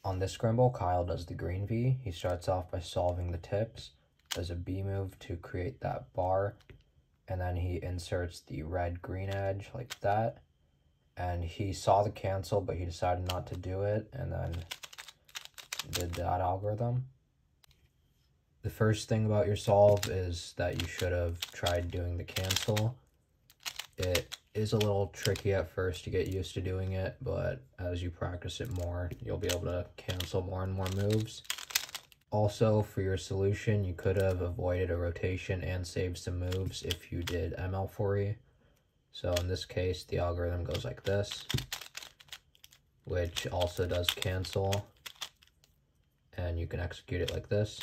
On this scramble, Kyle does the green V. He starts off by solving the tips, does a B move to create that bar, and then he inserts the red-green edge like that. And he saw the cancel, but he decided not to do it, and then did that algorithm. The first thing about your solve is that you should have tried doing the cancel. It is a little tricky at first to get used to doing it, but as you practice it more, you'll be able to cancel more and more moves. Also, for your solution, you could have avoided a rotation and saved some moves if you did ML4E. So in this case, the algorithm goes like this, which also does cancel, and you can execute it like this.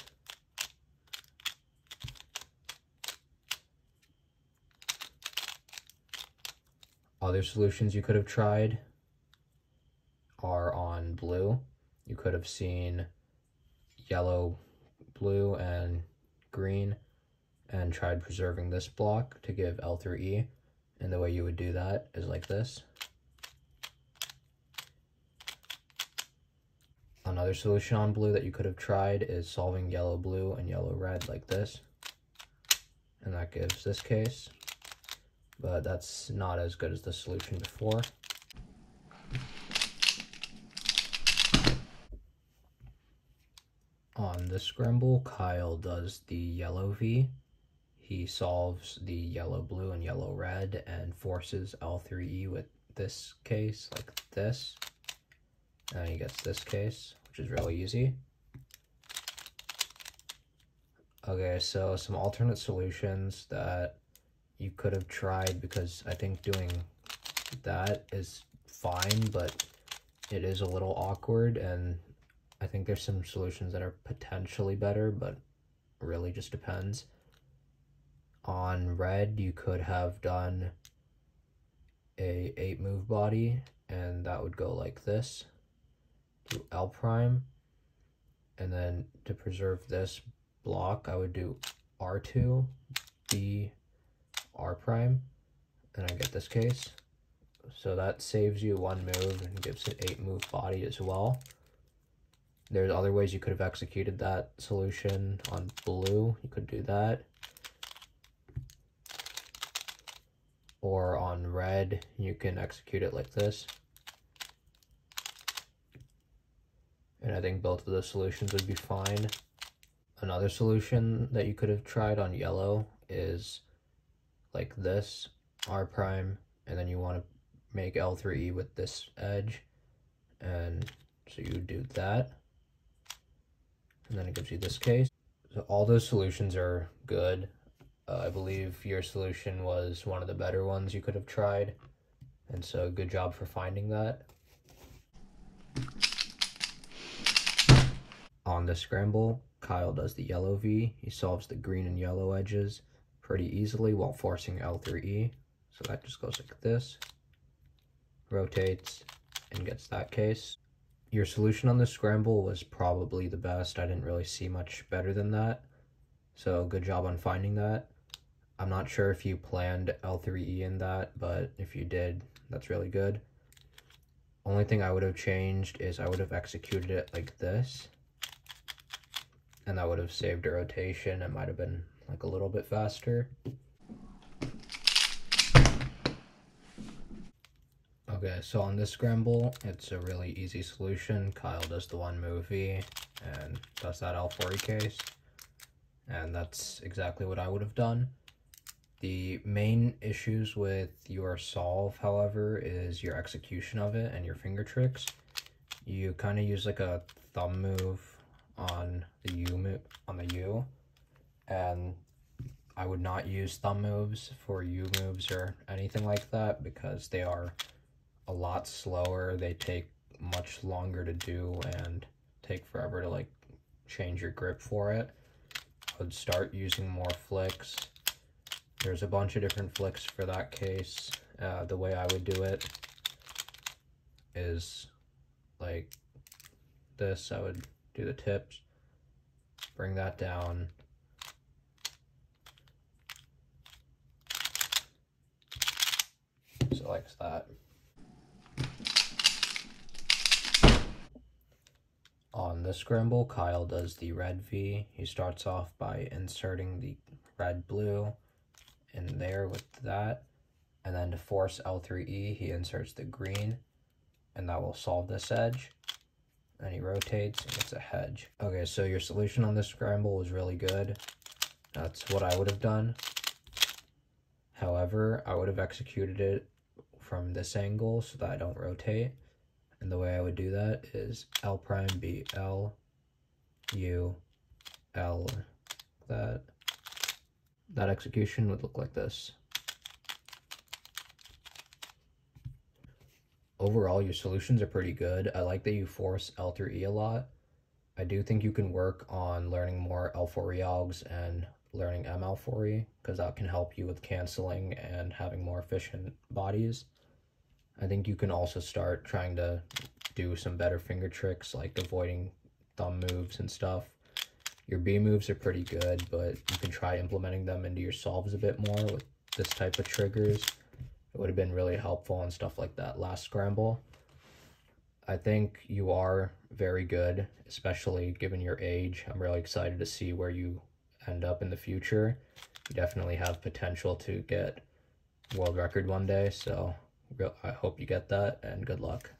Other solutions you could have tried are on blue. You could have seen yellow, blue, and green, and tried preserving this block to give L through E. And the way you would do that is like this. Another solution on blue that you could have tried is solving yellow, blue, and yellow, red like this. And that gives this case. But that's not as good as the solution before. On this scramble, Kyle does the yellow V. He solves the yellow, blue, and yellow, red, and forces L3E with this case, like this. And he gets this case, which is really easy. Okay, so some alternate solutions that you could have tried, because I think doing that is fine, but it is a little awkward, and I think there's some solutions that are potentially better, but really just depends. On red, you could have done a 8 move body, and that would go like this. Do L prime, and then to preserve this block, I would do R2, B, R prime, and I get this case. So that saves you 1 move and gives it 8 move body as well. There's other ways you could have executed that solution. On blue, you could do that. Or on red, you can execute it like this. And I think both of the solutions would be fine. Another solution that you could have tried on yellow is like this, R prime, and then you want to make L3E with this edge. And so you do that. And then it gives you this case. So all those solutions are good. I believe your solution was one of the better ones you could have tried. And so good job for finding that. On the scramble, Kyle does the yellow V. He solves the green and yellow edges pretty easily while forcing L through E. So that just goes like this, rotates, and gets that case. Your solution on the scramble was probably the best. I didn't really see much better than that. So good job on finding that. I'm not sure if you planned L3E in that, but if you did, that's really good. Only thing I would have changed is I would have executed it like this, and that would have saved a rotation. It might have been like a little bit faster. Okay, so on this scramble, it's a really easy solution. Kyle does the 1 move V and does that L4E case, and that's exactly what I would have done. The main issues with your solve, however, is your execution of it and your finger tricks. You kind of use like a thumb move on the U, and I would not use thumb moves for U moves or anything like that because they are a lot slower. They take much longer to do and take forever to like change your grip for it. I would start using more flicks. There's a bunch of different flicks for that case. The way I would do it is like this. I would do the tips, bring that down, so like that. in this scramble, Kyle does the red V. He starts off by inserting the red blue in there with that, and then to force L3E, he inserts the green, and that will solve this edge. And he rotates, and it's a hedge. Okay, so your solution on this scramble was really good. That's what I would have done. However, I would have executed it from this angle so that I don't rotate. And the way I would do that is L prime B L U L. That execution would look like this. Overall, your solutions are pretty good. I like that you force L3E a lot. I do think you can work on learning more L4E algs and learning ML4E, because that can help you with canceling and having more efficient bodies. I think you can also start trying to do some better finger tricks, like avoiding thumb moves and stuff. Your B moves are pretty good, but you can try implementing them into your solves a bit more with this type of triggers. It would have been really helpful and stuff like that last scramble. I think you are very good, especially given your age. I'm really excited to see where you end up in the future. You definitely have potential to get world record one day, so I hope you get that, and good luck.